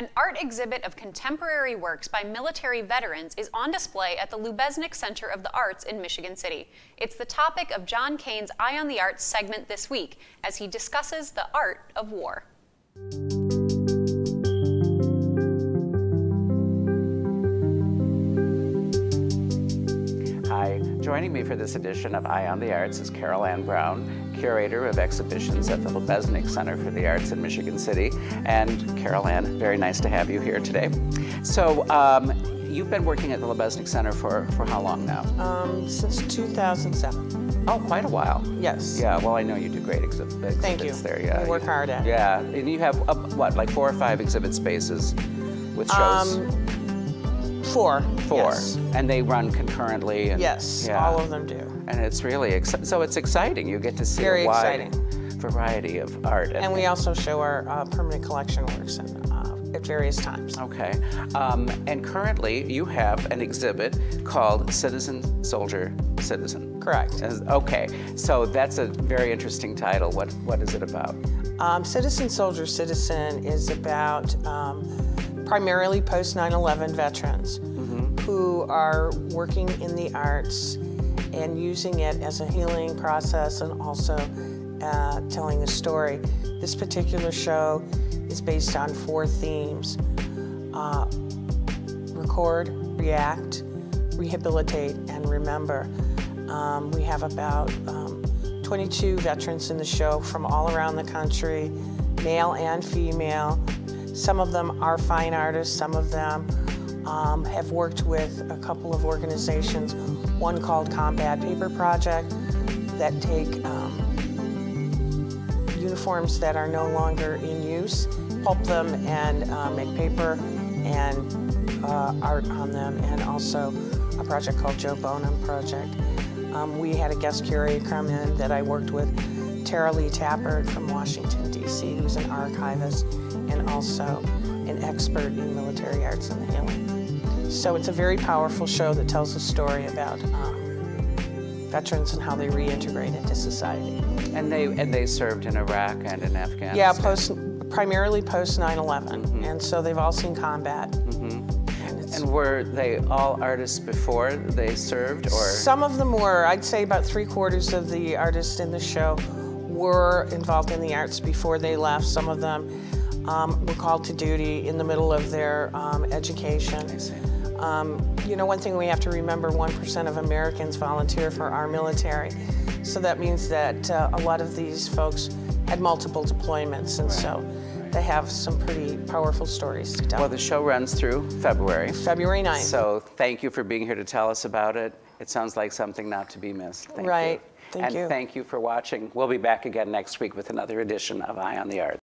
An art exhibit of contemporary works by military veterans is on display at the Lubeznik Center of the Arts in Michigan City. It's the topic of John Kane's Eye on the Arts segment this week, as he discusses the art of war. Hi, joining me for this edition of Eye on the Arts is Carol Ann Brown, Curator of Exhibitions at the Lubeznik Center for the Arts in Michigan City. And Carol Ann, very nice to have you here today. So, you've been working at the Lubeznik Center for how long now? Since 2007. Oh, quite a while. Yes. Yeah, well, I know you do great exhibits Thank you. there. Yeah, I work hard at it. Yeah, and you have, what, like 4 or 5 exhibit spaces with shows? 4. 4. Yes. And they run concurrently? And, yes, yeah. all of them do. And it's really, so it's exciting. You get to see Very a wide exciting. variety of art. And we also show our permanent collection works at various times. Okay. And currently you have an exhibit called Citizen, Soldier, Citizen. Correct. Okay. So that's a very interesting title. What is it about? Citizen, Soldier, Citizen is about primarily post 9/11 veterans who are working in the arts and using it as a healing process and also telling a story. This particular show is based on 4 themes: record, react, rehabilitate, and remember. We have about 22 veterans in the show from all around the country, male and female. Some of them are fine artists, some of them have worked with a couple of organizations, one called Combat Paper Project, that take uniforms that are no longer in use, pulp them and make paper and art on them, and also a project called Joe Bonham Project. We had a guest curator come in that I worked with, Tara Lee Tappert from Washington, D.C., who's an archivist and also an expert in military arts and healing. So it's a very powerful show that tells a story about veterans and how they reintegrate into society. And they served in Iraq and in Afghanistan? Yeah, primarily post 9/11, and so they've all seen combat. And were they all artists before they served, or? Some of them were. I'd say about 3/4 of the artists in the show were involved in the arts before they left. Some of them were called to duty in the middle of their education. I see. You know, one thing we have to remember, 1% of Americans volunteer for our military. So that means that a lot of these folks had multiple deployments, and so they have some pretty powerful stories to tell. Well, the show runs through February. February 9th. So thank you for being here to tell us about it. It sounds like something not to be missed. Thank you. Right. Thank you. And thank you for watching. We'll be back again next week with another edition of Eye on the Arts.